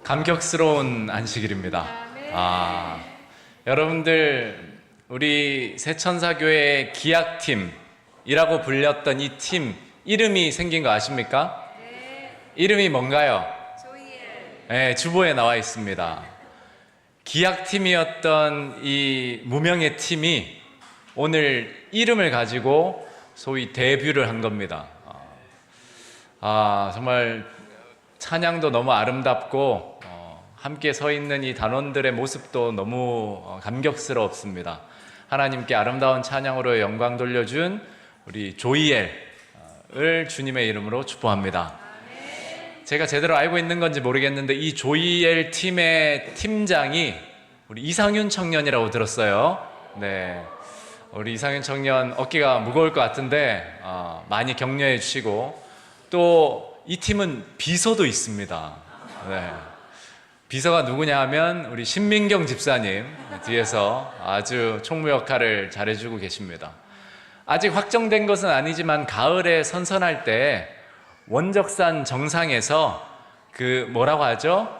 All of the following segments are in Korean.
감격스러운 안식일입니다. 여러분들, 우리 새천사교회 기약팀이라고 불렸던 이 팀 이름이 생긴 거 아십니까? 이름이 뭔가요? 네, 주보에 나와 있습니다. 기약팀이었던 이 무명의 팀이 오늘 이름을 가지고 소위 데뷔를 한 겁니다. 정말 찬양도 너무 아름답고 함께 서 있는 이 단원들의 모습도 너무 감격스럽습니다. 하나님께 아름다운 찬양으로 영광 돌려준 우리 조이엘을 주님의 이름으로 축복합니다. 제가 제대로 알고 있는 건지 모르겠는데 이 조이엘 팀의 팀장이 우리 이상윤 청년이라고 들었어요. 네, 우리 이상윤 청년 어깨가 무거울 것 같은데 많이 격려해 주시고, 또 이 팀은 비서도 있습니다. 네. 비서가 누구냐 하면 우리 신민경 집사님 뒤에서 아주 총무 역할을 잘해주고 계십니다. 아직 확정된 것은 아니지만 가을에 선선할 때 원적산 정상에서 그 뭐라고 하죠?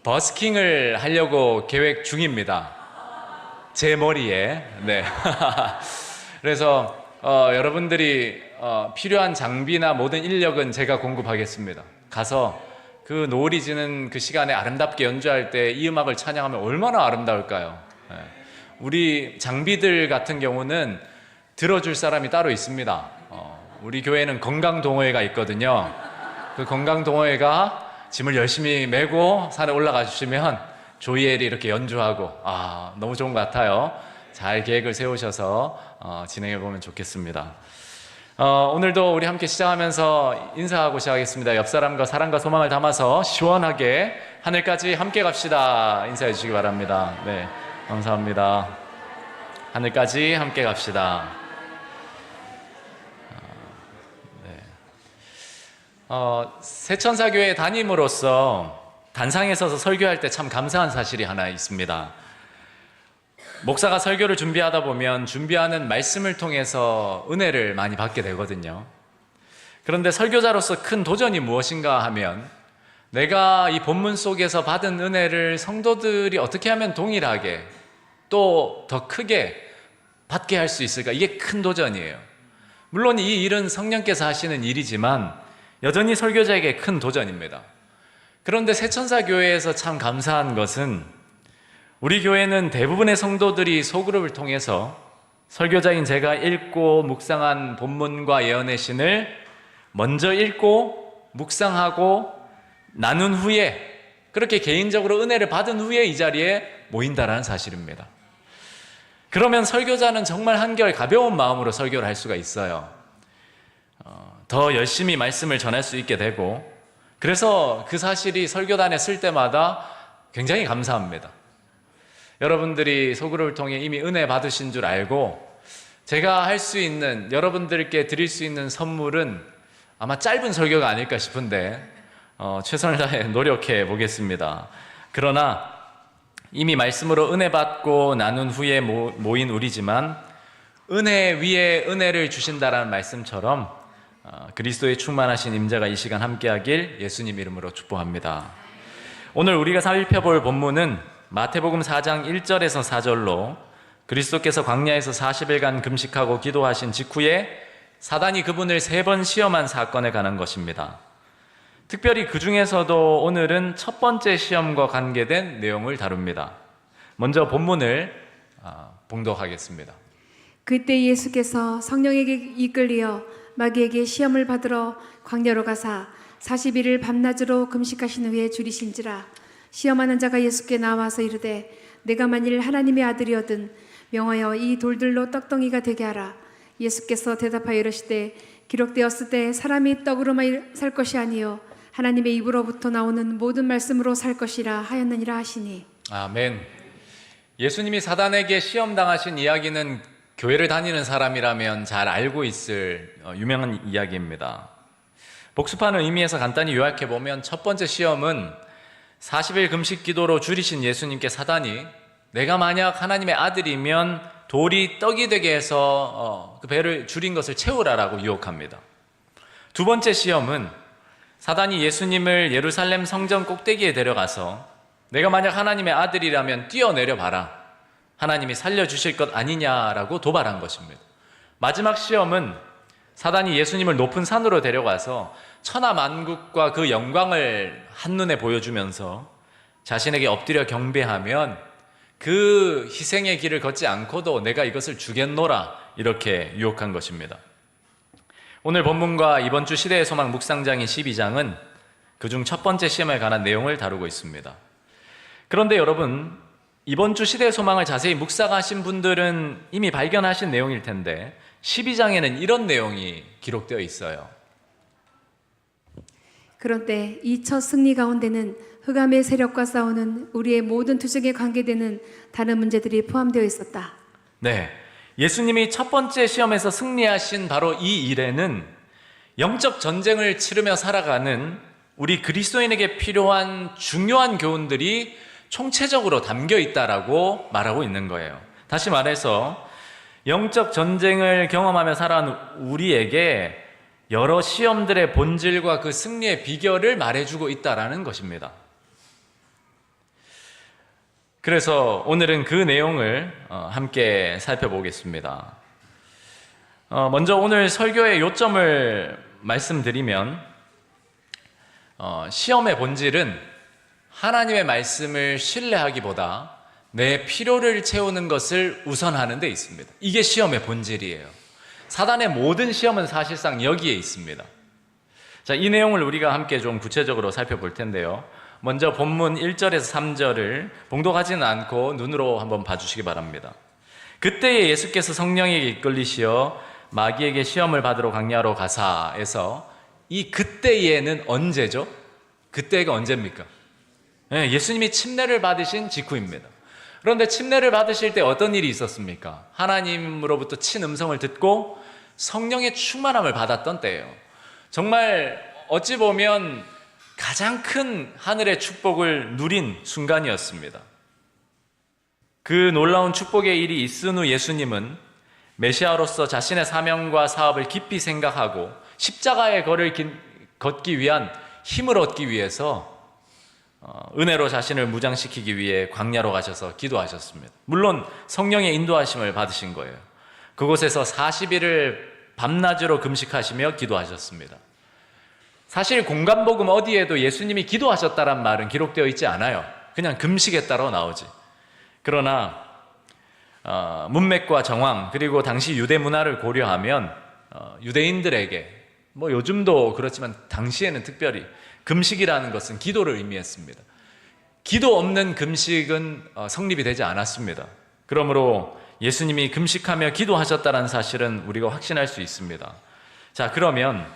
버스킹을 하려고 계획 중입니다. 제 머리에. 네. 그래서 여러분들이 필요한 장비나 모든 인력은 제가 공급하겠습니다. 가서 그 노을이 지는 그 시간에 아름답게 연주할 때 이 음악을 찬양하면 얼마나 아름다울까요? 네. 우리 장비들 같은 경우는 들어줄 사람이 따로 있습니다. 우리 교회는 건강동호회가 있거든요. 그 건강동호회가 짐을 열심히 메고 산에 올라가 주시면 조이엘이 이렇게 연주하고 너무 좋은 것 같아요. 잘 계획을 세우셔서 진행해 보면 좋겠습니다. 오늘도 우리 함께 시작하면서 인사하고 시작하겠습니다. 옆 사람과 사랑과 소망을 담아서 시원하게 하늘까지 함께 갑시다. 인사해 주시기 바랍니다. 네, 감사합니다. 하늘까지 함께 갑시다. 새천사교회 담임으로서 단상에 서서 설교할 때 참 감사한 사실이 하나 있습니다. 목사가 설교를 준비하다 보면 준비하는 말씀을 통해서 은혜를 많이 받게 되거든요. 그런데 설교자로서 큰 도전이 무엇인가 하면 내가 이 본문 속에서 받은 은혜를 성도들이 어떻게 하면 동일하게 또 더 크게 받게 할 수 있을까? 이게 큰 도전이에요. 물론 이 일은 성령께서 하시는 일이지만 여전히 설교자에게 큰 도전입니다. 그런데 새천사교회에서 참 감사한 것은 우리 교회는 대부분의 성도들이 소그룹을 통해서 설교자인 제가 읽고 묵상한 본문과 예언의 신을 먼저 읽고 묵상하고 나눈 후에, 그렇게 개인적으로 은혜를 받은 후에 이 자리에 모인다라는 사실입니다. 그러면 설교자는 정말 한결 가벼운 마음으로 설교를 할 수가 있어요. 더 열심히 말씀을 전할 수 있게 되고, 그래서 그 사실이 설교단에 쓸 때마다 굉장히 감사합니다. 여러분들이 소그룹을 통해 이미 은혜 받으신 줄 알고 제가 할 수 있는, 여러분들께 드릴 수 있는 선물은 아마 짧은 설교가 아닐까 싶은데 최선을 다해 노력해 보겠습니다. 그러나 이미 말씀으로 은혜 받고 나눈 후에 모인 우리지만 은혜 위에 은혜를 주신다라는 말씀처럼 그리스도의 충만하신 임재가 이 시간 함께하길 예수님 이름으로 축복합니다. 오늘 우리가 살펴볼 본문은 마태복음 4장 1절에서 4절로 그리스도께서 광야에서 40일간 금식하고 기도하신 직후에 사단이 그분을 3번 시험한 사건에 관한 것입니다. 특별히 그 중에서도 오늘은 첫 번째 시험과 관계된 내용을 다룹니다. 먼저 본문을 봉독하겠습니다. 그때 예수께서 성령에게 이끌리어 마귀에게 시험을 받으러 광야로 가사 40일을 밤낮으로 금식하신 후에 줄이신지라. 시험하는 자가 예수께 나와서 이르되 내가 만일 하나님의 아들이거든 명하여 이 돌들로 떡덩이가 되게 하라. 예수께서 대답하여 이르시되 기록되었을 때 사람이 떡으로만 살 것이 아니요 하나님의 입으로부터 나오는 모든 말씀으로 살 것이라 하였느니라 하시니. 아멘. 예수님이 사단에게 시험당하신 이야기는 교회를 다니는 사람이라면 잘 알고 있을 유명한 이야기입니다. 복습하는 의미에서 간단히 요약해보면 첫 번째 시험은 40일 금식 기도로 줄이신 예수님께 사단이 내가 만약 하나님의 아들이면 돌이 떡이 되게 해서 그 배를 줄인 것을 채우라라고 유혹합니다. 두 번째 시험은 사단이 예수님을 예루살렘 성전 꼭대기에 데려가서 내가 만약 하나님의 아들이라면 뛰어내려 봐라. 하나님이 살려주실 것 아니냐라고 도발한 것입니다. 마지막 시험은 사단이 예수님을 높은 산으로 데려가서 천하만국과 그 영광을 한눈에 보여주면서 자신에게 엎드려 경배하면 그 희생의 길을 걷지 않고도 내가 이것을 주겠노라, 이렇게 유혹한 것입니다. 오늘 본문과 이번 주 시대의 소망 묵상장인 12장은 그중 첫 번째 시험에 관한 내용을 다루고 있습니다. 그런데 여러분, 이번 주 시대의 소망을 자세히 묵상하신 분들은 이미 발견하신 내용일 텐데 12장에는 이런 내용이 기록되어 있어요. 그런데 이 첫 승리 가운데는 흑암의 세력과 싸우는 우리의 모든 투쟁에 관계되는 다른 문제들이 포함되어 있었다. 네, 예수님이 첫 번째 시험에서 승리하신 바로 이 일에는 영적 전쟁을 치르며 살아가는 우리 그리스도인에게 필요한 중요한 교훈들이 총체적으로 담겨 있다라고 말하고 있는 거예요. 다시 말해서 영적 전쟁을 경험하며 살아가는 우리에게 여러 시험들의 본질과 그 승리의 비결을 말해주고 있다라는 것입니다. 그래서 오늘은 그 내용을 함께 살펴보겠습니다. 먼저 오늘 설교의 요점을 말씀드리면 시험의 본질은 하나님의 말씀을 신뢰하기보다 내 필요를 채우는 것을 우선하는 데 있습니다. 이게 시험의 본질이에요. 사단의 모든 시험은 사실상 여기에 있습니다. 자, 이 내용을 우리가 함께 좀 구체적으로 살펴볼 텐데요. 먼저 본문 1절에서 3절을 봉독하지는 않고 눈으로 한번 봐주시기 바랍니다. 그때에 예수께서 성령에게 이끌리시어 마귀에게 시험을 받으러 광야로 가사에서 이 그때에는 언제죠? 그때가 언제입니까? 네, 예수님이 침례를 받으신 직후입니다. 그런데 침례를 받으실 때 어떤 일이 있었습니까? 하나님으로부터 친 음성을 듣고 성령의 충만함을 받았던 때예요. 정말 어찌 보면 가장 큰 하늘의 축복을 누린 순간이었습니다. 그 놀라운 축복의 일이 있은 후 예수님은 메시아로서 자신의 사명과 사업을 깊이 생각하고 십자가의 걸을 걷기 위한 힘을 얻기 위해서 은혜로 자신을 무장시키기 위해 광야로 가셔서 기도하셨습니다. 물론 성령의 인도하심을 받으신 거예요. 그곳에서 40일을 밤낮으로 금식하시며 기도하셨습니다. 사실 공간복음 어디에도 예수님이 기도하셨다란 말은 기록되어 있지 않아요. 그냥 금식했다로 나오지. 그러나 문맥과 정황 그리고 당시 유대 문화를 고려하면 유대인들에게 요즘도 그렇지만 당시에는 특별히 금식이라는 것은 기도를 의미했습니다. 기도 없는 금식은 성립이 되지 않았습니다. 그러므로 예수님이 금식하며 기도하셨다는 사실은 우리가 확신할 수 있습니다. 자, 그러면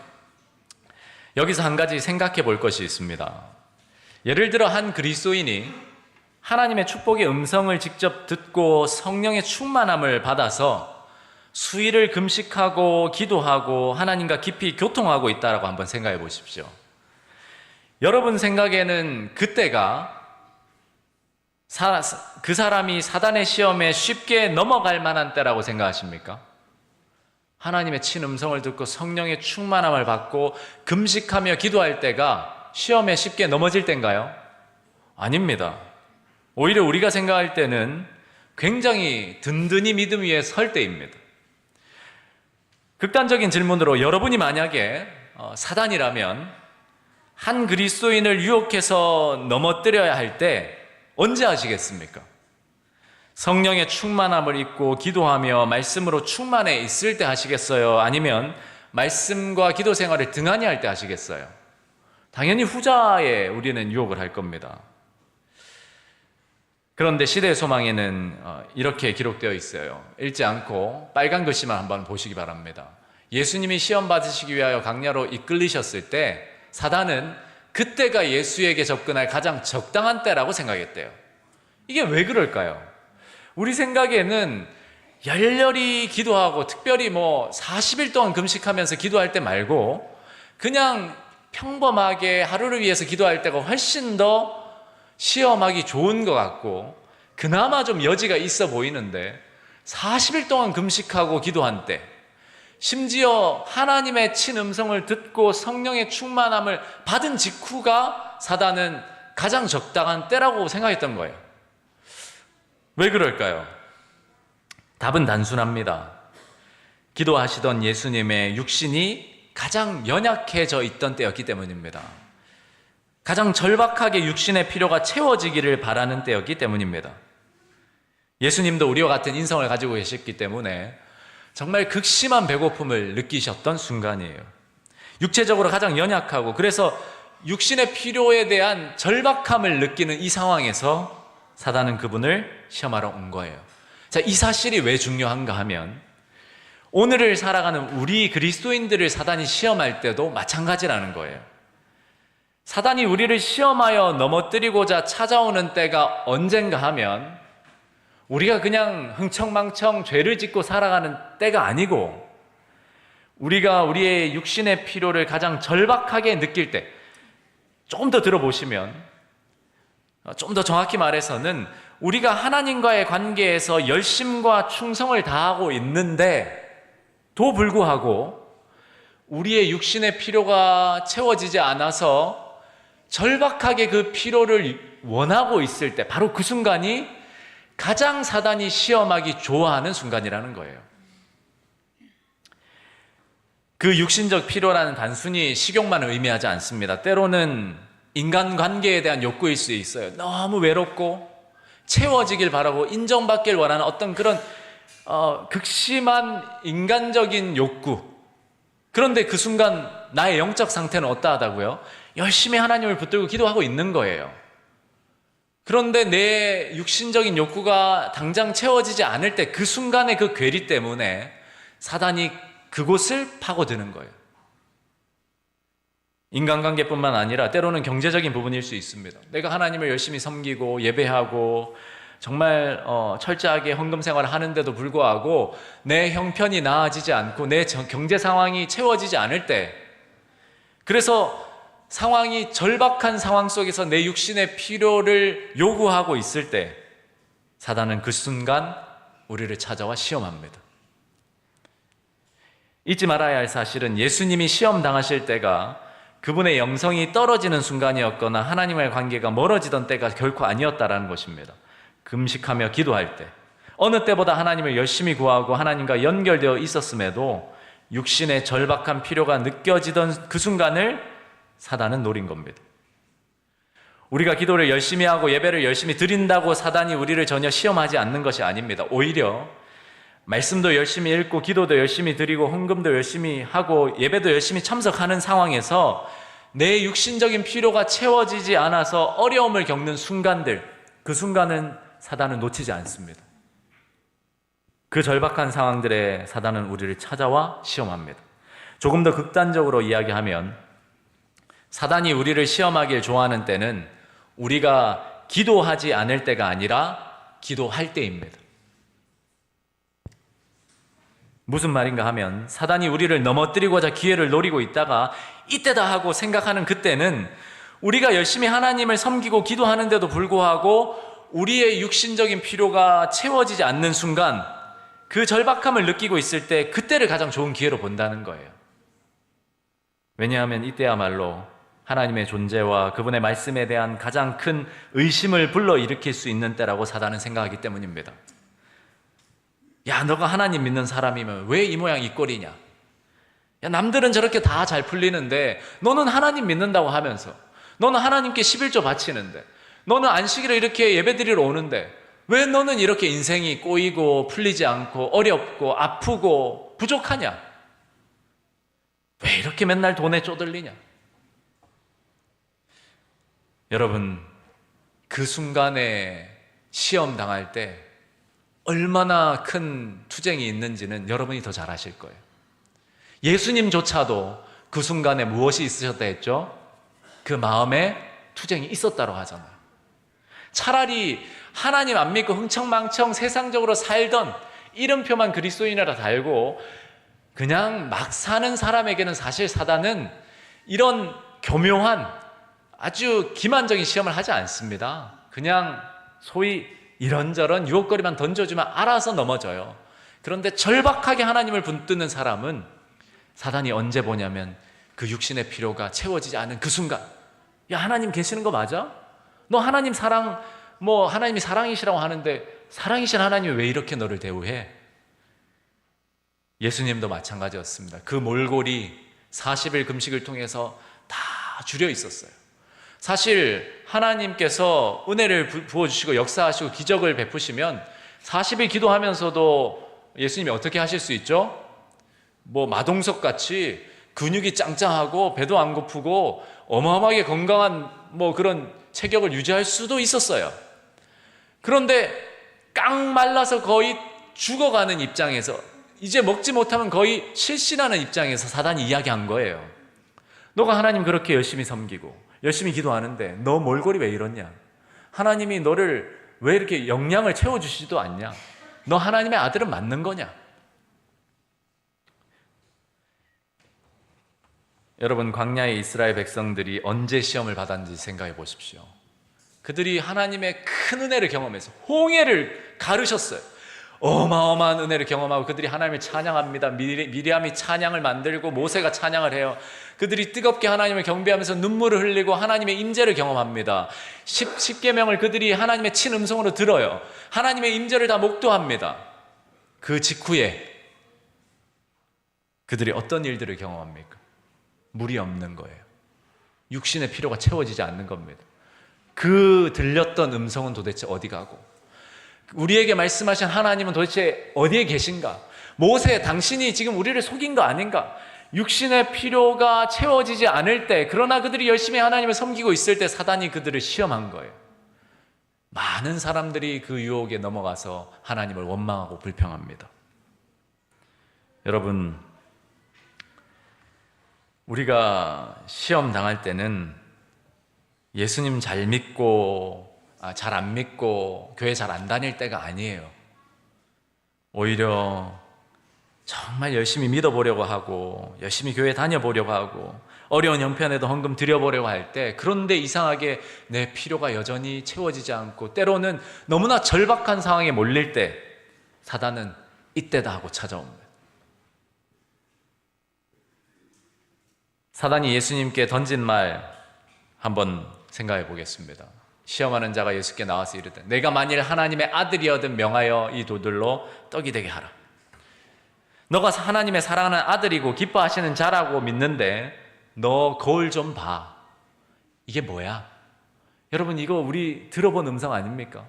여기서 한 가지 생각해 볼 것이 있습니다. 예를 들어 한 그리스도인이 하나님의 축복의 음성을 직접 듣고 성령의 충만함을 받아서 수일을 금식하고 기도하고 하나님과 깊이 교통하고 있다라고 한번 생각해 보십시오. 여러분 생각에는 그때가 그 사람이 사단의 시험에 쉽게 넘어갈 만한 때라고 생각하십니까? 하나님의 친음성을 듣고 성령의 충만함을 받고 금식하며 기도할 때가 시험에 쉽게 넘어질 때인가요? 아닙니다. 오히려 우리가 생각할 때는 굉장히 든든히 믿음 위에 설 때입니다. 극단적인 질문으로 여러분이 만약에 사단이라면 한 그리스도인을 유혹해서 넘어뜨려야 할 때 언제 하시겠습니까? 성령의 충만함을 입고 기도하며 말씀으로 충만해 있을 때 하시겠어요? 아니면 말씀과 기도 생활을 등한히 할 때 하시겠어요? 당연히 후자에 우리는 유혹을 할 겁니다. 그런데 시대의 소망에는 이렇게 기록되어 있어요. 읽지 않고 빨간 글씨만 한번 보시기 바랍니다. 예수님이 시험 받으시기 위하여 광야로 이끌리셨을 때 사단은 그때가 예수에게 접근할 가장 적당한 때라고 생각했대요. 이게 왜 그럴까요? 우리 생각에는 열렬히 기도하고 특별히 40일 동안 금식하면서 기도할 때 말고 그냥 평범하게 하루를 위해서 기도할 때가 훨씬 더 시험하기 좋은 것 같고 그나마 좀 여지가 있어 보이는데 40일 동안 금식하고 기도한 때 심지어 하나님의 친음성을 듣고 성령의 충만함을 받은 직후가 사단은 가장 적당한 때라고 생각했던 거예요. 왜 그럴까요? 답은 단순합니다. 기도하시던 예수님의 육신이 가장 연약해져 있던 때였기 때문입니다. 가장 절박하게 육신의 필요가 채워지기를 바라는 때였기 때문입니다. 예수님도 우리와 같은 인성을 가지고 계셨기 때문에 정말 극심한 배고픔을 느끼셨던 순간이에요. 육체적으로 가장 연약하고, 그래서 육신의 필요에 대한 절박함을 느끼는 이 상황에서 사단은 그분을 시험하러 온 거예요. 자, 이 사실이 왜 중요한가 하면 오늘을 살아가는 우리 그리스도인들을 사단이 시험할 때도 마찬가지라는 거예요. 사단이 우리를 시험하여 넘어뜨리고자 찾아오는 때가 언젠가 하면 우리가 그냥 흥청망청 죄를 짓고 살아가는 때가 아니고, 우리가 우리의 육신의 필요를 가장 절박하게 느낄 때, 조금 더 들어보시면, 좀 더 정확히 말해서는 우리가 하나님과의 관계에서 열심과 충성을 다하고 있는데 도 불구하고 우리의 육신의 필요가 채워지지 않아서 절박하게 그 필요를 원하고 있을 때, 바로 그 순간이 가장 사단이 시험하기 좋아하는 순간이라는 거예요. 그 육신적 필요라는 단순히 식욕만 의미하지 않습니다. 때로는 인간관계에 대한 욕구일 수 있어요. 너무 외롭고 채워지길 바라고 인정받길 원하는 어떤 그런 극심한 인간적인 욕구. 그런데 그 순간 나의 영적 상태는 어떠하다고요? 열심히 하나님을 붙들고 기도하고 있는 거예요. 그런데 내 육신적인 욕구가 당장 채워지지 않을 때, 그 순간의 그 괴리 때문에 사단이 그곳을 파고드는 거예요. 인간관계뿐만 아니라 때로는 경제적인 부분일 수 있습니다. 내가 하나님을 열심히 섬기고 예배하고 정말 철저하게 헌금 생활을 하는데도 불구하고 내 형편이 나아지지 않고 내 경제 상황이 채워지지 않을 때, 그래서 상황이 절박한 상황 속에서 내 육신의 필요를 요구하고 있을 때 사단은 그 순간 우리를 찾아와 시험합니다. 잊지 말아야 할 사실은 예수님이 시험 당하실 때가 그분의 영성이 떨어지는 순간이었거나 하나님과의 관계가 멀어지던 때가 결코 아니었다라는 것입니다. 금식하며 기도할 때, 어느 때보다 하나님을 열심히 구하고 하나님과 연결되어 있었음에도 육신의 절박한 필요가 느껴지던 그 순간을 사단은 노린 겁니다. 우리가 기도를 열심히 하고 예배를 열심히 드린다고 사단이 우리를 전혀 시험하지 않는 것이 아닙니다. 오히려 말씀도 열심히 읽고 기도도 열심히 드리고 헌금도 열심히 하고 예배도 열심히 참석하는 상황에서 내 육신적인 필요가 채워지지 않아서 어려움을 겪는 순간들, 그 순간은 사단은 놓치지 않습니다. 그 절박한 상황들에 사단은 우리를 찾아와 시험합니다. 조금 더 극단적으로 이야기하면 사단이 우리를 시험하길 좋아하는 때는 우리가 기도하지 않을 때가 아니라 기도할 때입니다. 무슨 말인가 하면 사단이 우리를 넘어뜨리고자 기회를 노리고 있다가 이때다 하고 생각하는 그때는 우리가 열심히 하나님을 섬기고 기도하는데도 불구하고 우리의 육신적인 필요가 채워지지 않는 순간, 그 절박함을 느끼고 있을 때 그때를 가장 좋은 기회로 본다는 거예요. 왜냐하면 이때야말로 하나님의 존재와 그분의 말씀에 대한 가장 큰 의심을 불러일으킬 수 있는 때라고 사단은 생각하기 때문입니다. 야, 너가 하나님 믿는 사람이면 왜 이 모양 이 꼴이냐? 야, 남들은 저렇게 다 잘 풀리는데 너는 하나님 믿는다고 하면서, 너는 하나님께 11조 바치는데, 너는 안식일에 이렇게 예배드리러 오는데 왜 너는 이렇게 인생이 꼬이고 풀리지 않고 어렵고 아프고 부족하냐? 왜 이렇게 맨날 돈에 쪼들리냐? 여러분, 그 순간에 시험 당할 때 얼마나 큰 투쟁이 있는지는 여러분이 더 잘 아실 거예요. 예수님조차도 그 순간에 무엇이 있으셨다 했죠? 그 마음에 투쟁이 있었다고 하잖아요. 차라리 하나님 안 믿고 흥청망청 세상적으로 살던 이름표만 그리스도인이라 달고 그냥 막 사는 사람에게는 사실 사단은 이런 교묘한 아주 기만적인 시험을 하지 않습니다. 그냥 소위 이런저런 유혹거리만 던져주면 알아서 넘어져요. 그런데 절박하게 하나님을 붙드는 사람은 사단이 언제 보냐면 그 육신의 필요가 채워지지 않은 그 순간, 야, 하나님 계시는 거 맞아? 너 하나님 사랑, 하나님이 사랑이시라고 하는데 사랑이신 하나님이 왜 이렇게 너를 대우해? 예수님도 마찬가지였습니다. 그 몰골이 40일 금식을 통해서 다 줄여 있었어요. 사실 하나님께서 은혜를 부어주시고 역사하시고 기적을 베푸시면 40일 기도하면서도 예수님이 어떻게 하실 수 있죠? 마동석같이 근육이 짱짱하고 배도 안 고프고 어마어마하게 건강한 그런 체격을 유지할 수도 있었어요. 그런데 깡 말라서 거의 죽어가는 입장에서, 이제 먹지 못하면 거의 실신하는 입장에서 사단이 이야기한 거예요. 너가 하나님 그렇게 열심히 섬기고 열심히 기도하는데 너 몰골이 왜 이러냐? 하나님이 너를 왜 이렇게 영양을 채워주시지도 않냐? 너 하나님의 아들은 맞는 거냐? 여러분, 광야의 이스라엘 백성들이 언제 시험을 받았는지 생각해 보십시오. 그들이 하나님의 큰 은혜를 경험해서 홍해를 가르셨어요. 어마어마한 은혜를 경험하고 그들이 하나님을 찬양합니다. 미리암이 찬양을 만들고 모세가 찬양을 해요. 그들이 뜨겁게 하나님을 경배하면서 눈물을 흘리고 하나님의 임재를 경험합니다. 10계명을 그들이 하나님의 친음성으로 들어요. 하나님의 임재를 다 목도합니다. 그 직후에 그들이 어떤 일들을 경험합니까? 물이 없는 거예요. 육신의 필요가 채워지지 않는 겁니다. 그 들렸던 음성은 도대체 어디 가고, 우리에게 말씀하신 하나님은 도대체 어디에 계신가? 모세, 당신이 지금 우리를 속인 거 아닌가? 육신의 필요가 채워지지 않을 때, 그러나 그들이 열심히 하나님을 섬기고 있을 때 사단이 그들을 시험한 거예요. 많은 사람들이 그 유혹에 넘어가서 하나님을 원망하고 불평합니다. 여러분, 우리가 시험 당할 때는 예수님 잘 믿고 잘 안 믿고 교회 잘 안 다닐 때가 아니에요. 오히려 정말 열심히 믿어보려고 하고 열심히 교회 다녀보려고 하고 어려운 형편에도 헌금 드려보려고 할 때, 그런데 이상하게 내 필요가 여전히 채워지지 않고 때로는 너무나 절박한 상황에 몰릴 때 사단은 이때다 하고 찾아옵니다. 사단이 예수님께 던진 말 한번 생각해 보겠습니다. 시험하는 자가 예수께 나와서 이르되 내가 만일 하나님의 아들이어든 명하여 이 돌들로 떡이 되게 하라. 너가 하나님의 사랑하는 아들이고 기뻐하시는 자라고 믿는데 너 거울 좀 봐. 이게 뭐야? 여러분, 이거 우리 들어본 음성 아닙니까?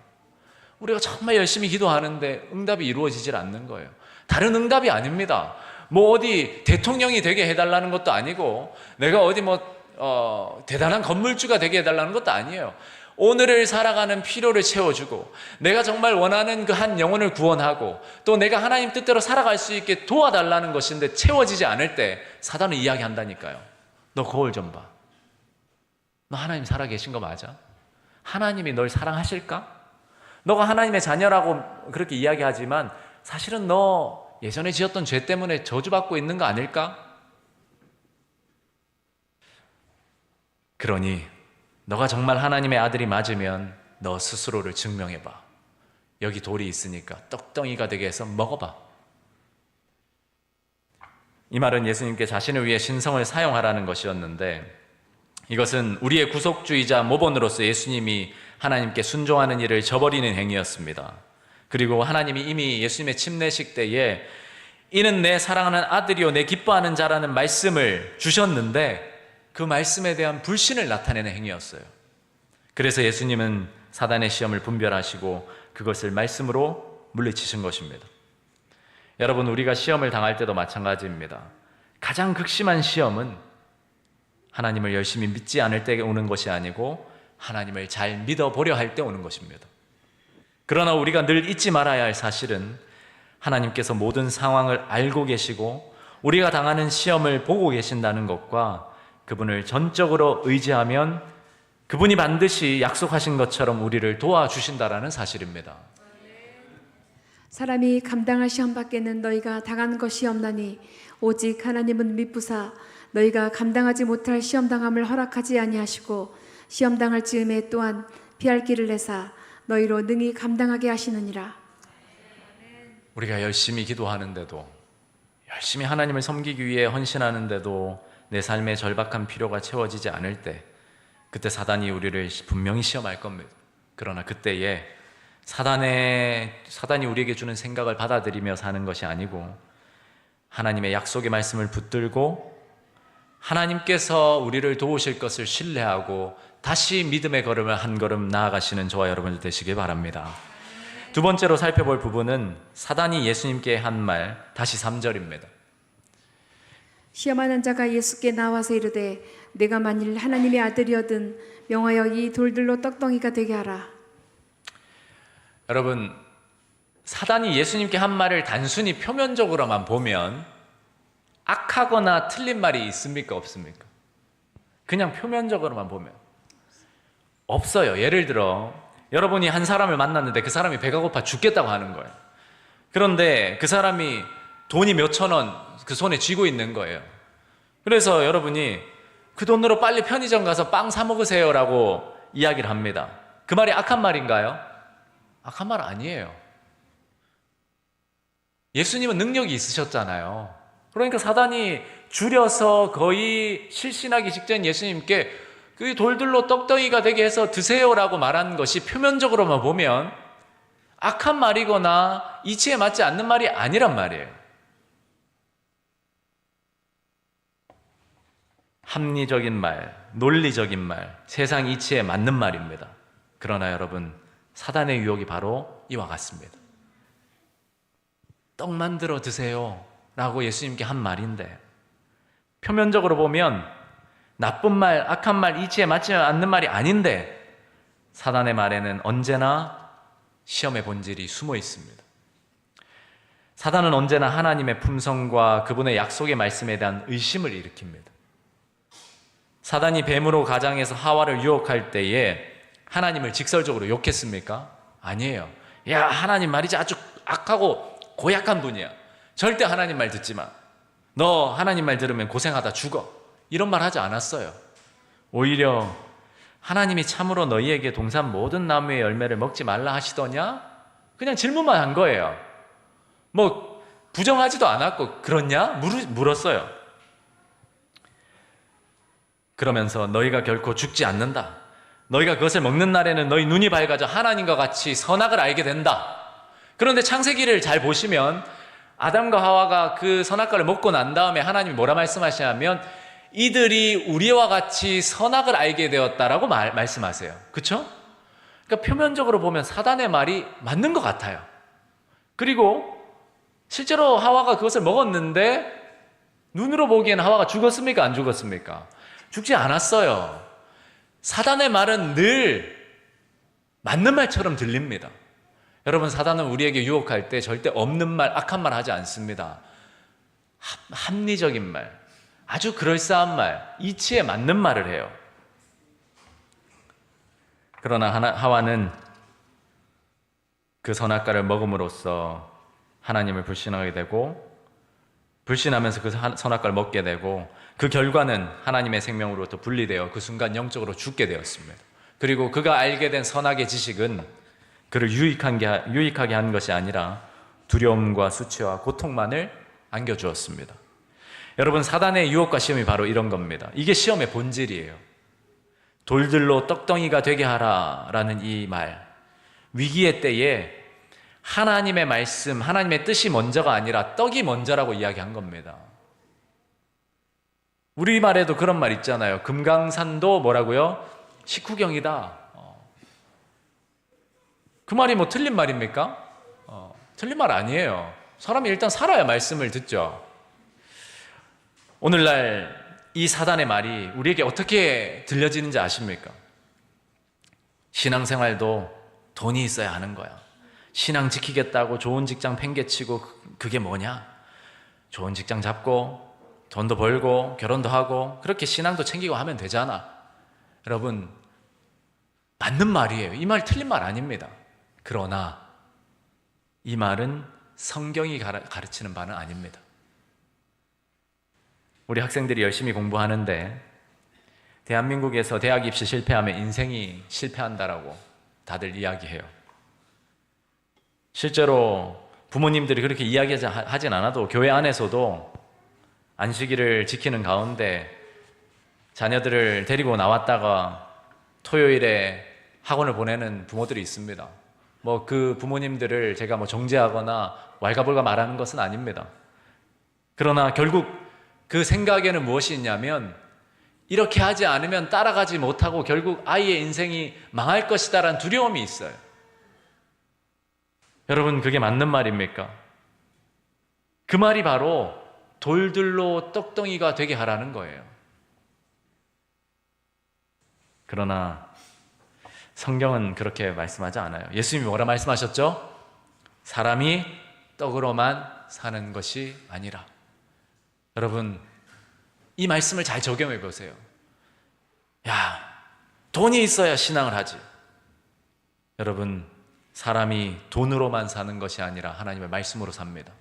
우리가 정말 열심히 기도하는데 응답이 이루어지질 않는 거예요. 다른 응답이 아닙니다. 어디 대통령이 되게 해달라는 것도 아니고 내가 어디 대단한 건물주가 되게 해달라는 것도 아니에요. 오늘을 살아가는 필요를 채워주고 내가 정말 원하는 그 한 영혼을 구원하고 또 내가 하나님 뜻대로 살아갈 수 있게 도와달라는 것인데 채워지지 않을 때 사단은 이야기한다니까요. 너 거울 좀 봐. 너 하나님 살아계신 거 맞아? 하나님이 널 사랑하실까? 너가 하나님의 자녀라고 그렇게 이야기하지만 사실은 너 예전에 지었던 죄 때문에 저주받고 있는 거 아닐까? 그러니 너가 정말 하나님의 아들이 맞으면 너 스스로를 증명해봐. 여기 돌이 있으니까 떡덩이가 되게 해서 먹어봐. 이 말은 예수님께 자신을 위해 신성을 사용하라는 것이었는데, 이것은 우리의 구속주의자 모본으로서 예수님이 하나님께 순종하는 일을 저버리는 행위였습니다. 그리고 하나님이 이미 예수님의 침례식 때에 이는 내 사랑하는 아들이요 내 기뻐하는 자라는 말씀을 주셨는데 그 말씀에 대한 불신을 나타내는 행위였어요. 그래서 예수님은 사단의 시험을 분별하시고 그것을 말씀으로 물리치신 것입니다. 여러분, 우리가 시험을 당할 때도 마찬가지입니다. 가장 극심한 시험은 하나님을 열심히 믿지 않을 때 오는 것이 아니고 하나님을 잘 믿어보려 할 때 오는 것입니다. 그러나 우리가 늘 잊지 말아야 할 사실은 하나님께서 모든 상황을 알고 계시고 우리가 당하는 시험을 보고 계신다는 것과 그분을 전적으로 의지하면 그분이 반드시 약속하신 것처럼 우리를 도와주신다라는 사실입니다. 사람이 감당할 시험 밖에는 너희가 당한 것이 없나니 오직 하나님은 미쁘사 너희가 감당하지 못할 시험 당함을 허락하지 아니하시고 시험 당할 즈음에 또한 피할 길을 내사 너희로 능히 감당하게 하시느니라. 우리가 열심히 기도하는데도, 열심히 하나님을 섬기기 위해 헌신하는데도 내 삶의 절박한 필요가 채워지지 않을 때 그때 사단이 우리를 분명히 시험할 겁니다. 그러나 그때에 사단이 우리에게 주는 생각을 받아들이며 사는 것이 아니고 하나님의 약속의 말씀을 붙들고 하나님께서 우리를 도우실 것을 신뢰하고 다시 믿음의 걸음을 한 걸음 나아가시는 저와 여러분들 되시길 바랍니다. 두 번째로 살펴볼 부분은 사단이 예수님께 한 말, 다시 3절입니다. 시험하는 자가 예수께 나와서 이르되 내가 만일 하나님의 아들이거든 명하여 이 돌들로 떡덩이가 되게 하라. 여러분, 사단이 예수님께 한 말을 단순히 표면적으로만 보면 악하거나 틀린 말이 있습니까? 없습니까? 그냥 표면적으로만 보면 없어요. 예를 들어 여러분이 한 사람을 만났는데 그 사람이 배가 고파 죽겠다고 하는 거예요. 그런데 그 사람이 돈이 몇천 원 그 손에 쥐고 있는 거예요. 그래서 여러분이 그 돈으로 빨리 편의점 가서 빵 사 먹으세요라고 이야기를 합니다. 그 말이 악한 말인가요? 악한 말 아니에요. 예수님은 능력이 있으셨잖아요. 그러니까 사단이 줄여서 거의 실신하기 직전 예수님께 그 돌들로 떡덩이가 되게 해서 드세요라고 말한 것이 표면적으로만 보면 악한 말이거나 이치에 맞지 않는 말이 아니란 말이에요. 합리적인 말, 논리적인 말, 세상 이치에 맞는 말입니다. 그러나 여러분, 사단의 유혹이 바로 이와 같습니다. 떡 만들어 드세요 라고 예수님께 한 말인데 표면적으로 보면 나쁜 말, 악한 말, 이치에 맞지 않는 말이 아닌데 사단의 말에는 언제나 시험의 본질이 숨어 있습니다. 사단은 언제나 하나님의 품성과 그분의 약속의 말씀에 대한 의심을 일으킵니다. 사단이 뱀으로 가장해서 하와를 유혹할 때에 하나님을 직설적으로 욕했습니까? 아니에요. 야, 하나님 말이지 아주 악하고 고약한 분이야. 절대 하나님 말 듣지 마. 너 하나님 말 들으면 고생하다 죽어. 이런 말 하지 않았어요. 오히려 하나님이 참으로 너희에게 동산 모든 나무의 열매를 먹지 말라 하시더냐? 그냥 질문만 한 거예요. 뭐 부정하지도 않았고 그렇냐? 물었어요. 그러면서 너희가 결코 죽지 않는다. 너희가 그것을 먹는 날에는 너희 눈이 밝아져 하나님과 같이 선악을 알게 된다. 그런데 창세기를 잘 보시면 아담과 하와가 그 선악과를 먹고 난 다음에 하나님이 뭐라 말씀하시냐면 이들이 우리와 같이 선악을 알게 되었다라고 말씀하세요. 그렇죠? 그러니까 표면적으로 보면 사단의 말이 맞는 것 같아요. 그리고 실제로 하와가 그것을 먹었는데 눈으로 보기에는 하와가 죽었습니까? 안 죽었습니까? 죽지 않았어요. 사단의 말은 늘 맞는 말처럼 들립니다. 여러분, 사단은 우리에게 유혹할 때 절대 없는 말, 악한 말 하지 않습니다. 합리적인 말, 아주 그럴싸한 말, 이치에 맞는 말을 해요. 그러나 하와는 그 선악과를 먹음으로써 하나님을 불신하게 되고 불신하면서 그 선악과를 먹게 되고 그 결과는 하나님의 생명으로부터 분리되어 그 순간 영적으로 죽게 되었습니다. 그리고 그가 알게 된 선악의 지식은 그를 유익하게 한 것이 아니라 두려움과 수치와 고통만을 안겨주었습니다. 여러분, 사단의 유혹과 시험이 바로 이런 겁니다. 이게 시험의 본질이에요. 돌들로 떡덩이가 되게 하라라는 이 말, 위기의 때에 하나님의 말씀, 하나님의 뜻이 먼저가 아니라 떡이 먼저라고 이야기한 겁니다. 우리말에도 그런 말 있잖아요. 금강산도 뭐라고요? 식후경이다. 그 말이 뭐 틀린 말입니까? 틀린 말 아니에요. 사람이 일단 살아야 말씀을 듣죠. 오늘날 이 사단의 말이 우리에게 어떻게 들려지는지 아십니까? 신앙생활도 돈이 있어야 하는 거야. 신앙 지키겠다고 좋은 직장 팽개치고 그게 뭐냐? 좋은 직장 잡고 돈도 벌고 결혼도 하고 그렇게 신앙도 챙기고 하면 되잖아. 여러분, 맞는 말이에요. 이 말 틀린 말 아닙니다. 그러나 이 말은 성경이 가르치는 바는 아닙니다. 우리 학생들이 열심히 공부하는데 대한민국에서 대학 입시 실패하면 인생이 실패한다라고 다들 이야기해요. 실제로 부모님들이 그렇게 이야기하진 않아도 교회 안에서도 안식일을 지키는 가운데 자녀들을 데리고 나왔다가 토요일에 학원을 보내는 부모들이 있습니다. 뭐 그 부모님들을 제가 뭐 정죄하거나 왈가불가 말하는 것은 아닙니다. 그러나 결국 그 생각에는 무엇이 있냐면 이렇게 하지 않으면 따라가지 못하고 결국 아이의 인생이 망할 것이다라는 두려움이 있어요. 여러분, 그게 맞는 말입니까? 그 말이 바로 돌들로 떡덩이가 되게 하라는 거예요. 그러나 성경은 그렇게 말씀하지 않아요. 예수님이 뭐라 말씀하셨죠? 사람이 떡으로만 사는 것이 아니라. 여러분, 이 말씀을 잘 적용해 보세요. 야, 돈이 있어야 신앙을 하지. 여러분, 사람이 돈으로만 사는 것이 아니라 하나님의 말씀으로 삽니다.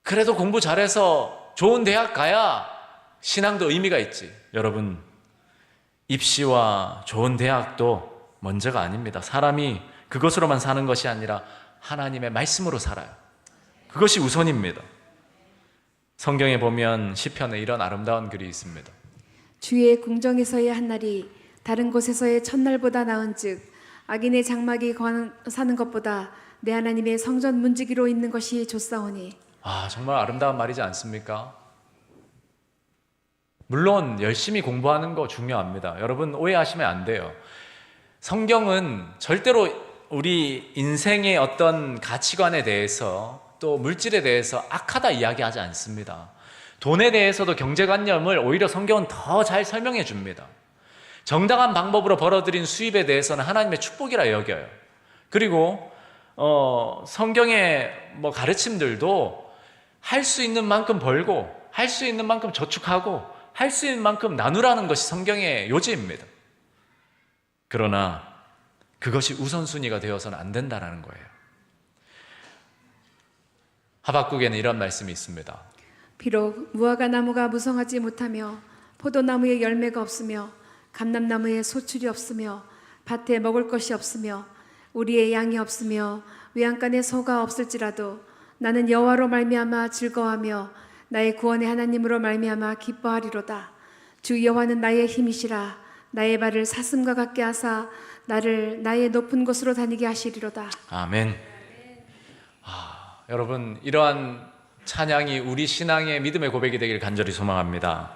그래도 공부 잘해서 좋은 대학 가야 신앙도 의미가 있지. 여러분, 입시와 좋은 대학도 먼저가 아닙니다. 사람이 그것으로만 사는 것이 아니라 하나님의 말씀으로 살아요. 그것이 우선입니다. 성경에 보면 시편에 이런 아름다운 글이 있습니다. 주의 궁정에서의 한날이 다른 곳에서의 첫날보다 나은즉 악인의 장막이 사는 것보다 내 하나님의 성전 문지기로 있는 것이 좋사오니. 정말 아름다운 말이지 않습니까? 물론 열심히 공부하는 거 중요합니다. 여러분, 오해하시면 안 돼요. 성경은 절대로 우리 인생의 어떤 가치관에 대해서 또 물질에 대해서 악하다 이야기하지 않습니다. 돈에 대해서도 경제관념을 오히려 성경은 더 잘 설명해 줍니다. 정당한 방법으로 벌어들인 수입에 대해서는 하나님의 축복이라 여겨요. 그리고 성경의 가르침들도 할 수 있는 만큼 벌고 할 수 있는 만큼 저축하고 할 수 있는 만큼 나누라는 것이 성경의 요지입니다. 그러나 그것이 우선순위가 되어서는 안 된다는 거예요. 하박국에는 이런 말씀이 있습니다. 비록 무화과 나무가 무성하지 못하며 포도나무에 열매가 없으며 감람나무에 소출이 없으며 밭에 먹을 것이 없으며 우리의 양이 없으며 외양간에 소가 없을지라도 나는 여호와로 말미암아 즐거워하며 나의 구원의 하나님으로 말미암아 기뻐하리로다. 주 여호와는 나의 힘이시라. 나의 발을 사슴과 같게 하사 나를 나의 높은 곳으로 다니게 하시리로다. 아멘. 여러분, 이러한 찬양이 우리 신앙의 믿음의 고백이 되길 간절히 소망합니다.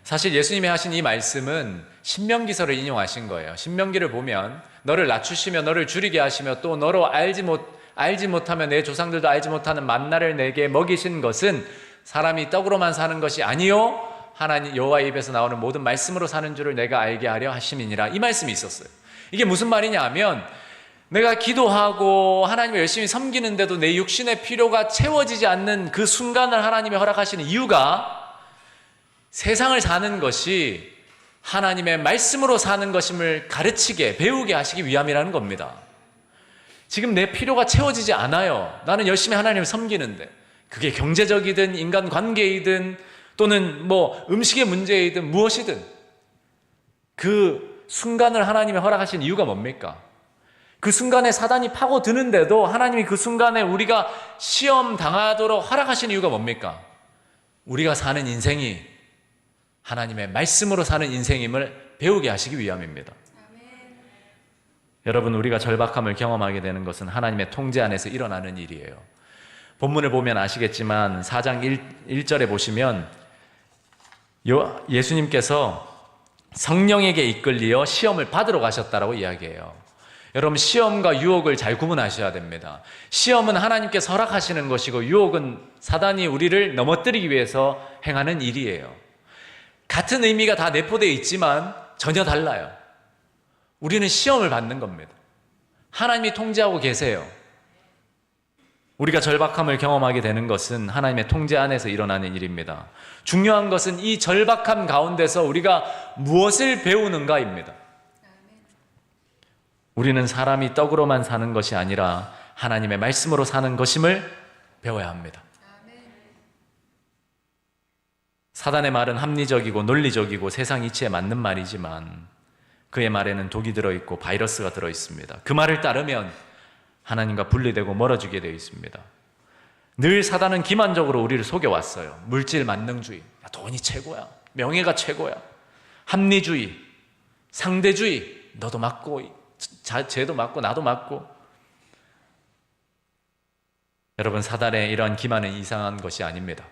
사실 예수님이 하신 이 말씀은 신명기서를 인용하신 거예요. 신명기를 보면 너를 낮추시며 너를 줄이게 하시며 또 너로 알지 못하며 내 조상들도 알지 못하는 만나를 내게 먹이신 것은 사람이 떡으로만 사는 것이 아니요 하나님 여호와의 입에서 나오는 모든 말씀으로 사는 줄을 내가 알게 하려 하심이니라. 이 말씀이 있었어요. 이게 무슨 말이냐 하면 내가 기도하고 하나님을 열심히 섬기는데도 내 육신의 필요가 채워지지 않는 그 순간을 하나님이 허락하시는 이유가 세상을 사는 것이 하나님의 말씀으로 사는 것임을 가르치게 배우게 하시기 위함이라는 겁니다. 지금 내 필요가 채워지지 않아요. 나는 열심히 하나님을 섬기는데 그게 경제적이든 인간관계이든 또는 음식의 문제이든 무엇이든 그 순간을 하나님이 허락하신 이유가 뭡니까? 그 순간에 사단이 파고드는데도 하나님이 그 순간에 우리가 시험 당하도록 허락하신 이유가 뭡니까? 우리가 사는 인생이 하나님의 말씀으로 사는 인생임을 배우게 하시기 위함입니다. 여러분, 우리가 절박함을 경험하게 되는 것은 하나님의 통제 안에서 일어나는 일이에요. 본문을 보면 아시겠지만 4장 1절에 보시면 예수님께서 성령에게 이끌리어 시험을 받으러 가셨다라고 이야기해요. 여러분, 시험과 유혹을 잘 구분하셔야 됩니다. 시험은 하나님께서 허락하시는 것이고 유혹은 사단이 우리를 넘어뜨리기 위해서 행하는 일이에요. 같은 의미가 다 내포되어 있지만 전혀 달라요. 우리는 시험을 받는 겁니다. 하나님이 통제하고 계세요. 우리가 절박함을 경험하게 되는 것은 하나님의 통제 안에서 일어나는 일입니다. 중요한 것은 이 절박함 가운데서 우리가 무엇을 배우는가입니다. 우리는 사람이 떡으로만 사는 것이 아니라 하나님의 말씀으로 사는 것임을 배워야 합니다. 사단의 말은 합리적이고 논리적이고 세상 이치에 맞는 말이지만 그의 말에는 독이 들어있고 바이러스가 들어있습니다. 그 말을 따르면 하나님과 분리되고 멀어지게 되어 있습니다. 늘 사단은 기만적으로 우리를 속여왔어요. 물질 만능주의, 돈이 최고야, 명예가 최고야, 합리주의, 상대주의, 너도 맞고 쟤도 맞고 나도 맞고. 여러분, 사단의 이러한 기만은 이상한 것이 아닙니다.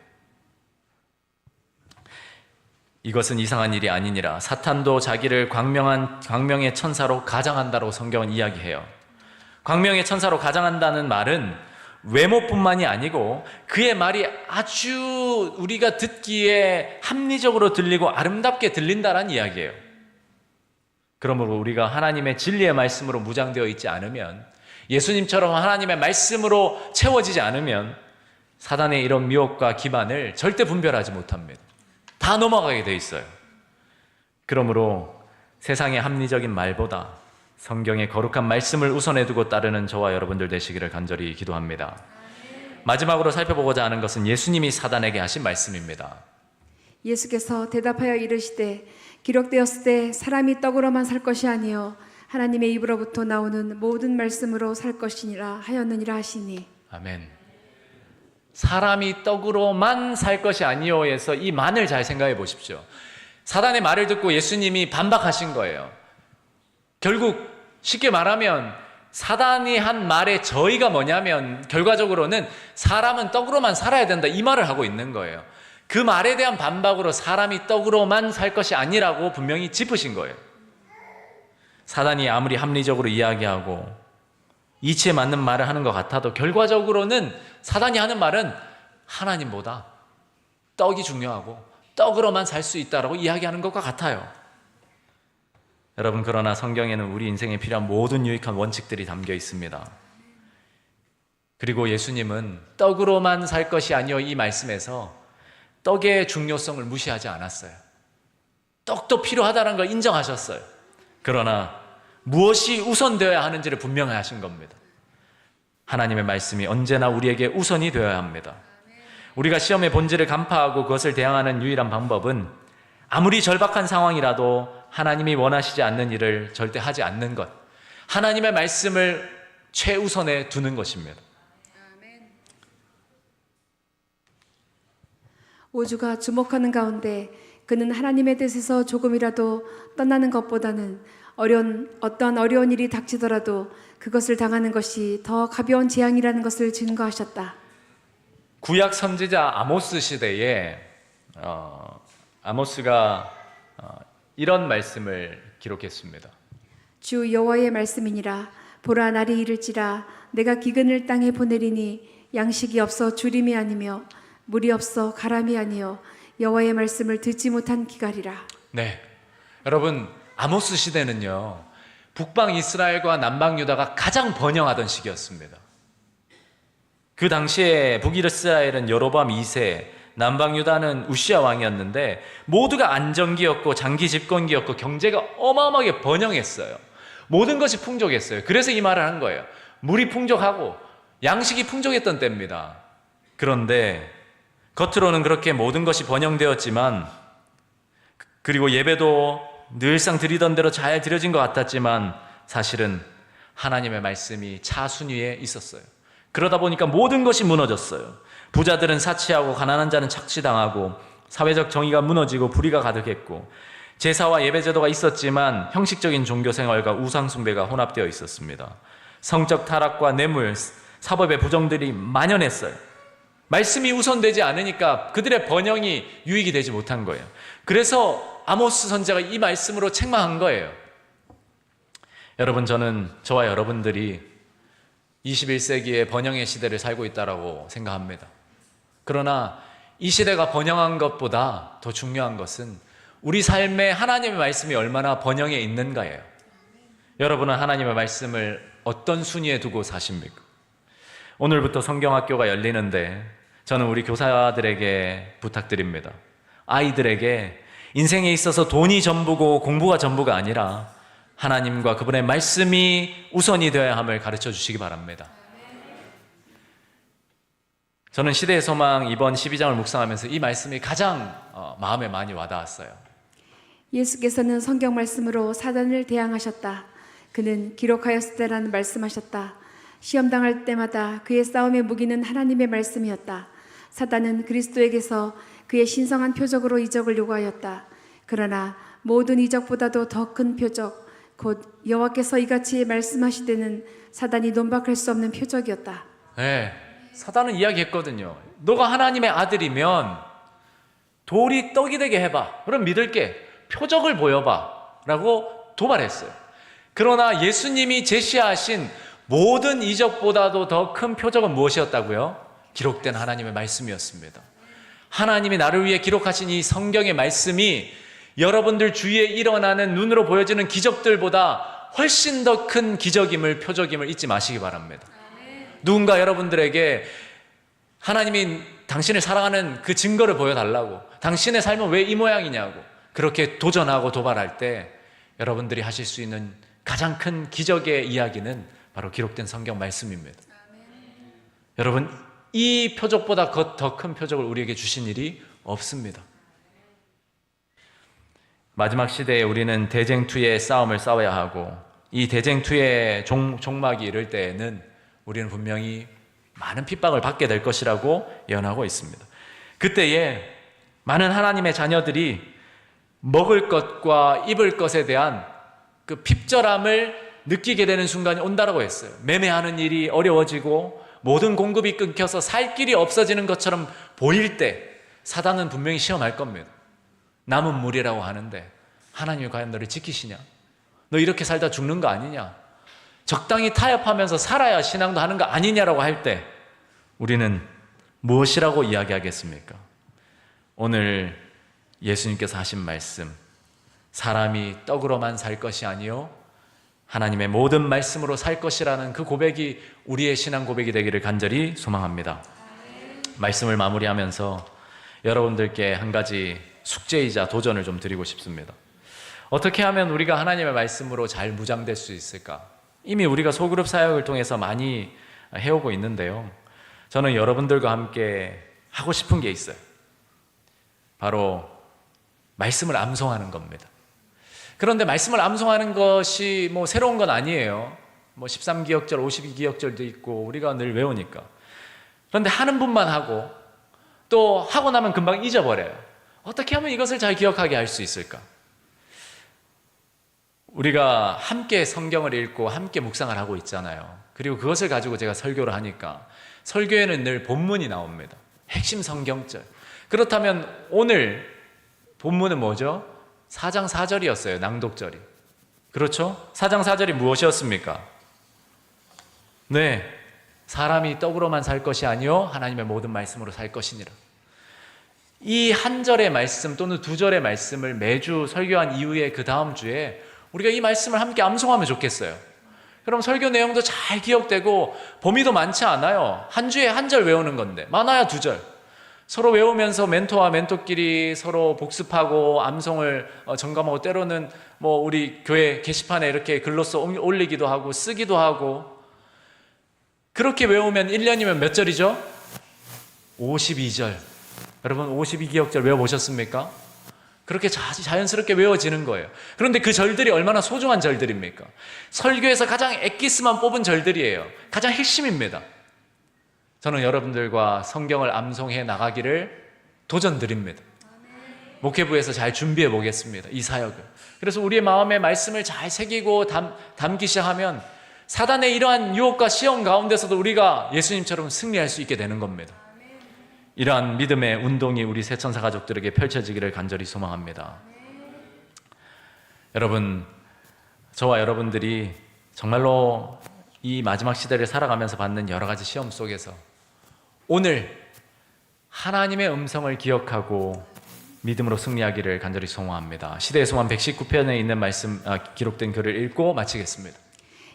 이것은 이상한 일이 아니니라. 사탄도 자기를 광명의 천사로 가장한다고 성경은 이야기해요. 광명의 천사로 가장한다는 말은 외모뿐만이 아니고 그의 말이 아주 우리가 듣기에 합리적으로 들리고 아름답게 들린다는 이야기예요. 그러므로 우리가 하나님의 진리의 말씀으로 무장되어 있지 않으면, 예수님처럼 하나님의 말씀으로 채워지지 않으면 사단의 이런 미혹과 기만을 절대 분별하지 못합니다. 다 넘어가게 돼 있어요. 그러므로 세상의 합리적인 말보다 성경의 거룩한 말씀을 우선에 두고 따르는 저와 여러분들 되시기를 간절히 기도합니다. 마지막으로 살펴보고자 하는 것은 예수님이 사단에게 하신 말씀입니다. 예수께서 대답하여 이르시되 기록되었을 때 사람이 떡으로만 살 것이 아니요 하나님의 입으로부터 나오는 모든 말씀으로 살 것이니라 하였느니라 하시니. 아멘. 사람이 떡으로만 살 것이 아니오에서 이 만을 잘 생각해 보십시오. 사단의 말을 듣고 예수님이 반박하신 거예요. 결국 쉽게 말하면 사단이 한 말의 저의가 뭐냐면 결과적으로는 사람은 떡으로만 살아야 된다, 이 말을 하고 있는 거예요. 그 말에 대한 반박으로 사람이 떡으로만 살 것이 아니라고 분명히 짚으신 거예요. 사단이 아무리 합리적으로 이야기하고 이치에 맞는 말을 하는 것 같아도 결과적으로는 사단이 하는 말은 하나님보다 떡이 중요하고 떡으로만 살 수 있다라고 이야기하는 것과 같아요. 여러분, 그러나 성경에는 우리 인생에 필요한 모든 유익한 원칙들이 담겨 있습니다. 그리고 예수님은 떡으로만 살 것이 아니요 이 말씀에서 떡의 중요성을 무시하지 않았어요. 떡도 필요하다는 걸 인정하셨어요. 그러나 무엇이 우선되어야 하는지를 분명히 하신 겁니다. 하나님의 말씀이 언제나 우리에게 우선이 되어야 합니다. 우리가 시험의 본질을 간파하고 그것을 대항하는 유일한 방법은 아무리 절박한 상황이라도 하나님이 원하시지 않는 일을 절대 하지 않는 것, 하나님의 말씀을 최우선에 두는 것입니다. 오주가 주목하는 가운데 그는 하나님의 뜻에서 조금이라도 떠나는 것보다는 어떤 어려운 일이 닥치더라도 그것을 당하는 것이 더 가벼운 재앙이라는 것을 증거하셨다. 구약 선지자 아모스 시대에 아모스가 이런 말씀을 기록했습니다. 주 여호와의 말씀이니라. 보라, 날이 이를지라 내가 기근을 땅에 보내리니 양식이 없어 주림이 아니며 물이 없어 가람이 아니요 여호와의 말씀을 듣지 못한 기갈이라. 네, 여러분, 아모스 시대는요 북방 이스라엘과 남방 유다가 가장 번영하던 시기였습니다. 그 당시에 북이스라엘은 여로보암 2세, 남방 유다는 우시아 왕이었는데 모두가 안정기였고 장기 집권기였고 경제가 어마어마하게 번영했어요. 모든 것이 풍족했어요. 그래서 이 말을 한 거예요. 물이 풍족하고 양식이 풍족했던 때입니다. 그런데 겉으로는 그렇게 모든 것이 번영되었지만, 그리고 예배도 늘상 드리던 대로 잘 드려진 것 같았지만 사실은 하나님의 말씀이 차순위에 있었어요. 그러다 보니까 모든 것이 무너졌어요. 부자들은 사치하고 가난한 자는 착취당하고 사회적 정의가 무너지고 불의가 가득했고 제사와 예배제도가 있었지만 형식적인 종교생활과 우상숭배가 혼합되어 있었습니다. 성적 타락과 뇌물, 사법의 부정들이 만연했어요. 말씀이 우선되지 않으니까 그들의 번영이 유익이 되지 못한 거예요. 그래서 아모스 선지자가 이 말씀으로 책망한 거예요. 여러분, 저와 여러분들이 21세기의 번영의 시대를 살고 있다고 생각합니다. 그러나 이 시대가 번영한 것보다 더 중요한 것은 우리 삶에 하나님의 말씀이 얼마나 번영해 있는가예요. 여러분은 하나님의 말씀을 어떤 순위에 두고 사십니까? 오늘부터 성경학교가 열리는데 저는 우리 교사들에게 부탁드립니다. 아이들에게 인생에 있어서 돈이 전부고 공부가 전부가 아니라 하나님과 그분의 말씀이 우선이 되어야 함을 가르쳐 주시기 바랍니다. 저는 시대의 소망 이번 12장을 묵상하면서 이 말씀이 가장 마음에 많이 와닿았어요. 예수께서는 성경 말씀으로 사단을 대항하셨다. 그는 기록하였을 때라는 말씀하셨다. 시험당할 때마다 그의 싸움의 무기는 하나님의 말씀이었다. 사단은 그리스도에게서 그의 신성한 표적으로 이적을 요구하였다. 그러나 모든 이적보다도 더 큰 표적, 곧 여호와께서 이같이 말씀하시되는 사단이 논박할 수 없는 표적이었다. 네, 사단은 이야기했거든요. 너가 하나님의 아들이면 돌이 떡이 되게 해봐. 그럼 믿을게. 표적을 보여봐. 라고 도발했어요. 그러나 예수님이 제시하신 모든 이적보다도 더 큰 표적은 무엇이었다고요? 기록된 하나님의 말씀이었습니다. 하나님이 나를 위해 기록하신 이 성경의 말씀이 여러분들 주위에 일어나는 눈으로 보여지는 기적들보다 훨씬 더 큰 기적임을, 표적임을 잊지 마시기 바랍니다. 누군가 여러분들에게 하나님이 당신을 사랑하는 그 증거를 보여달라고, 당신의 삶은 왜 이 모양이냐고 그렇게 도전하고 도발할 때 여러분들이 하실 수 있는 가장 큰 기적의 이야기는 바로 기록된 성경 말씀입니다. 여러분, 이 표적보다 더 큰 표적을 우리에게 주신 일이 없습니다. 마지막 시대에 우리는 대쟁투의 싸움을 싸워야 하고, 이 대쟁투의 종막이 이를 때에는 우리는 분명히 많은 핍박을 받게 될 것이라고 예언하고 있습니다. 그때에 많은 하나님의 자녀들이 먹을 것과 입을 것에 대한 그 핍절함을 느끼게 되는 순간이 온다라고 했어요. 매매하는 일이 어려워지고 모든 공급이 끊겨서 살 길이 없어지는 것처럼 보일 때 사단은 분명히 시험할 겁니다. 남은 물이라고 하는데 하나님이 과연 너를 지키시냐? 너 이렇게 살다 죽는 거 아니냐? 적당히 타협하면서 살아야 신앙도 하는 거 아니냐라고 할 때 우리는 무엇이라고 이야기하겠습니까? 오늘 예수님께서 하신 말씀, 사람이 떡으로만 살 것이 아니요 하나님의 모든 말씀으로 살 것이라는 그 고백이 우리의 신앙 고백이 되기를 간절히 소망합니다. 말씀을 마무리하면서 여러분들께 한 가지 숙제이자 도전을 좀 드리고 싶습니다. 어떻게 하면 우리가 하나님의 말씀으로 잘 무장될 수 있을까? 이미 우리가 소그룹 사역을 통해서 많이 해오고 있는데요. 저는 여러분들과 함께 하고 싶은 게 있어요. 바로 말씀을 암송하는 겁니다. 그런데 말씀을 암송하는 것이 뭐 새로운 건 아니에요. 뭐 13기억절, 52기억절도 있고 우리가 늘 외우니까. 그런데 하는 분만 하고 또 하고 나면 금방 잊어버려요. 어떻게 하면 이것을 잘 기억하게 할 수 있을까? 우리가 함께 성경을 읽고 함께 묵상을 하고 있잖아요. 그리고 그것을 가지고 제가 설교를 하니까 설교에는 늘 본문이 나옵니다. 핵심 성경절. 그렇다면 오늘 본문은 뭐죠? 4장 4절이었어요. 낭독절이. 그렇죠? 4장 4절이 무엇이었습니까? 네, 사람이 떡으로만 살 것이 아니요 하나님의 모든 말씀으로 살 것이니라. 이 한 절의 말씀 또는 두 절의 말씀을 매주 설교한 이후에 그 다음 주에 우리가 이 말씀을 함께 암송하면 좋겠어요. 그럼 설교 내용도 잘 기억되고 범위도 많지 않아요. 한 주에 한 절 외우는 건데 많아야 두 절. 서로 외우면서 멘토와 멘토끼리 서로 복습하고 암송을 점검하고 때로는 뭐 우리 교회 게시판에 이렇게 글로써 올리기도 하고 쓰기도 하고 그렇게 외우면 1년이면 몇 절이죠? 52절. 여러분 52기억절 외워보셨습니까? 그렇게 자연스럽게 외워지는 거예요. 그런데 그 절들이 얼마나 소중한 절들입니까? 설교에서 가장 엑기스만 뽑은 절들이에요. 가장 핵심입니다. 저는 여러분들과 성경을 암송해 나가기를 도전드립니다. 목회부에서 잘 준비해 보겠습니다. 이 사역을. 그래서 우리의 마음에 말씀을 잘 새기고 담기 시작하면 사단의 이러한 유혹과 시험 가운데서도 우리가 예수님처럼 승리할 수 있게 되는 겁니다. 이러한 믿음의 운동이 우리 새천사 가족들에게 펼쳐지기를 간절히 소망합니다. 여러분, 저와 여러분들이 정말로 이 마지막 시대를 살아가면서 받는 여러 가지 시험 속에서 오늘 하나님의 음성을 기억하고 믿음으로 승리하기를 간절히 소망합니다. 시대의 소망 119편에 있는 말씀 기록된 글을 읽고 마치겠습니다.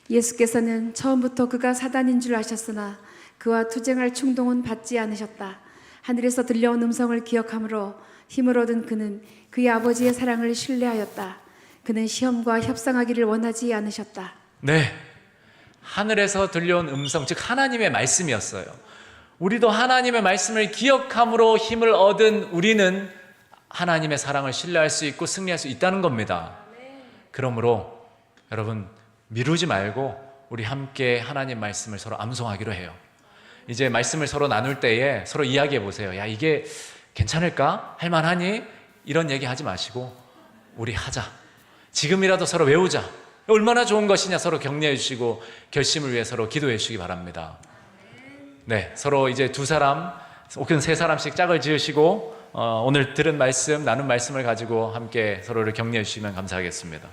예수께서는 처음부터 그가 사단인 줄 아셨으나 그와 투쟁할 충동은 받지 않으셨다. 하늘에서 들려온 음성을 기억함으로 힘을 얻은 그는 그의 아버지의 사랑을 신뢰하였다. 그는 시험과 협상하기를 원하지 않으셨다. 네, 하늘에서 들려온 음성, 즉 하나님의 말씀이었어요. 우리도 하나님의 말씀을 기억함으로 힘을 얻은 우리는 하나님의 사랑을 신뢰할 수 있고 승리할 수 있다는 겁니다. 그러므로 여러분 미루지 말고 우리 함께 하나님 말씀을 서로 암송하기로 해요. 이제 말씀을 서로 나눌 때에 서로 이야기해 보세요. 야, 이게 괜찮을까? 할만하니? 이런 얘기 하지 마시고 우리 하자. 지금이라도 서로 외우자. 얼마나 좋은 것이냐 서로 격려해 주시고 결심을 위해 서로 기도해 주시기 바랍니다. 네, 서로 이제 2사람 혹은 3사람씩 짝을 지으시고 오늘 들은 말씀, 나눈 말씀을 가지고 함께 서로를 격려해 주시면 감사하겠습니다.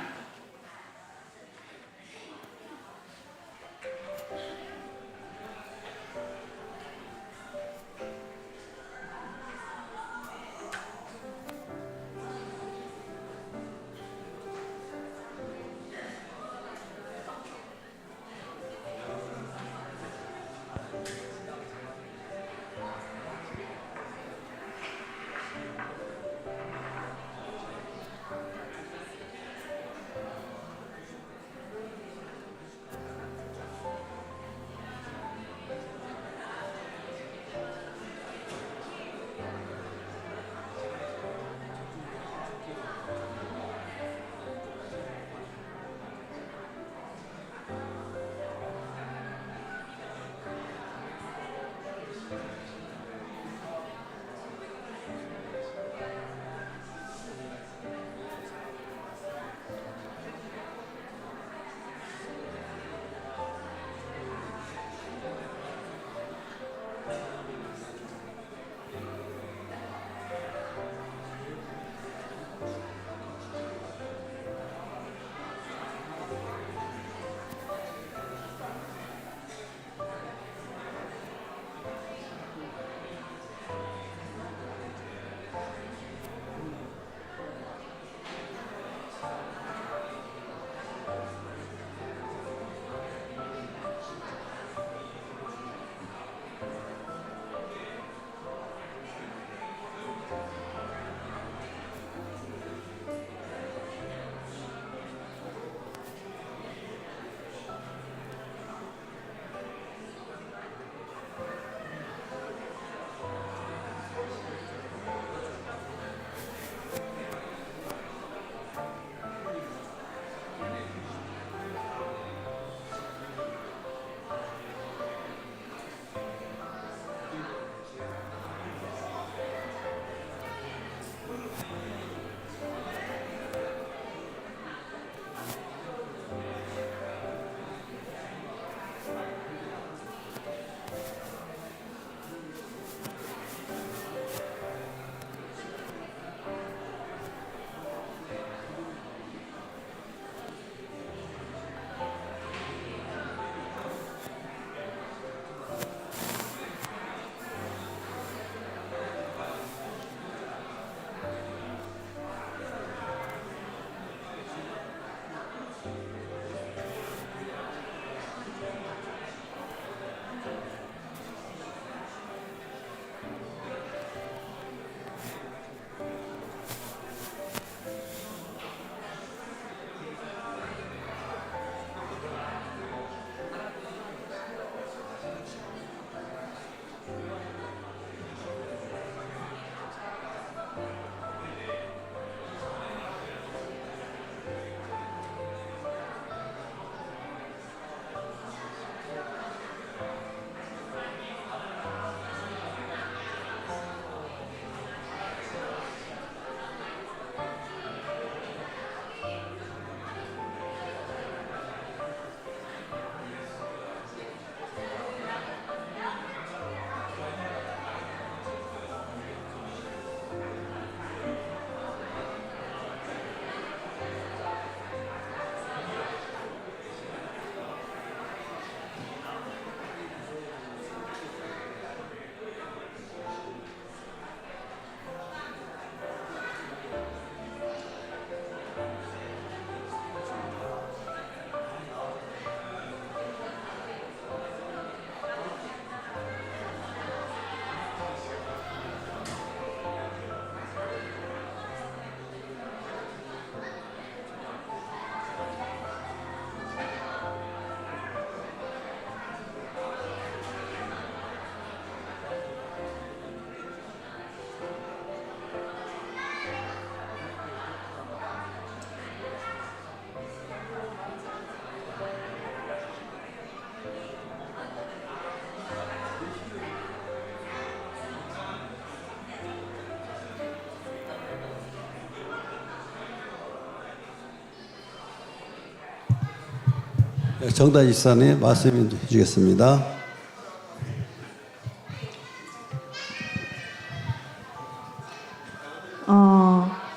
정다희 지사님 말씀 해주겠습니다.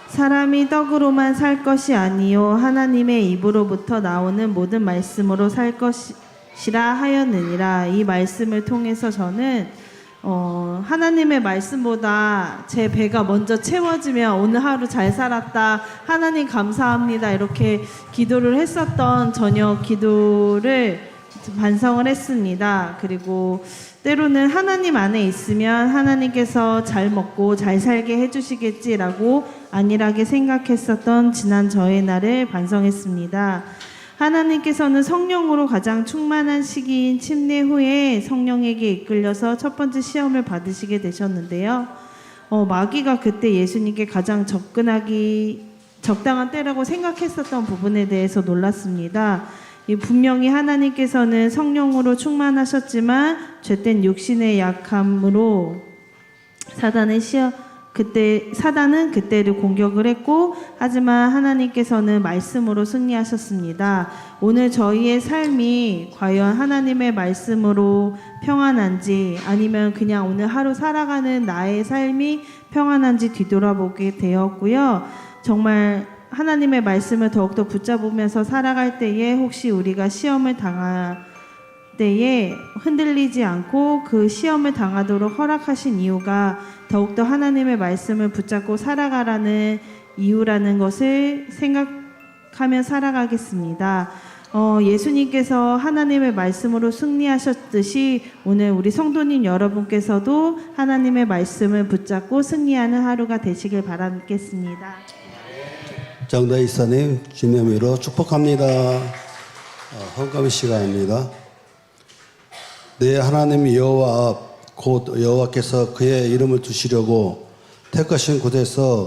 사람이 떡으로만 살 것이 아니요 하나님의 입으로부터 나오는 모든 말씀으로 살 것이라 하였느니라. 이 말씀을 통해서 저는 하나님의 말씀보다 제 배가 먼저 채워지면 오늘 하루 잘 살았다, 하나님 감사합니다, 이렇게 기도를 했었던 저녁 기도를 반성을 했습니다. 그리고 때로는 하나님 안에 있으면 하나님께서 잘 먹고 잘 살게 해주시겠지라고 안일하게 생각했었던 지난 저의 날을 반성했습니다. 하나님께서는 성령으로 가장 충만한 시기인 침례 후에 성령에게 이끌려서 첫 번째 시험을 받으시게 되셨는데요. 마귀가 그때 예수님께 가장 적당한 때라고 생각했었던 부분에 대해서 놀랐습니다. 분명히 하나님께서는 성령으로 충만하셨지만 죄된 육신의 약함으로 사단은 그때를 공격을 했고, 하지만 하나님께서는 말씀으로 승리하셨습니다. 오늘 저희의 삶이 과연 하나님의 말씀으로 평안한지, 아니면 그냥 오늘 하루 살아가는 나의 삶이 평안한지 뒤돌아보게 되었고요. 정말 하나님의 말씀을 더욱더 붙잡으면서 살아갈 때에 혹시 우리가 시험을 당할 때에 흔들리지 않고 그 시험을 당하도록 허락하신 이유가 더욱더 하나님의 말씀을 붙잡고 살아가라는 이유라는 것을 생각하며 살아가겠습니다. 예수님께서 하나님의 말씀으로 승리하셨듯이 오늘 우리 성도님 여러분께서도 하나님의 말씀을 붙잡고 승리하는 하루가 되시길 바라겠습니다. 정다희 지사님 주님의 이름으로 축복합니다. 헌금 시간입니다. 내 하나님 여호와 곧 여호와께서 그의 이름을 두시려고 택하신 곳에서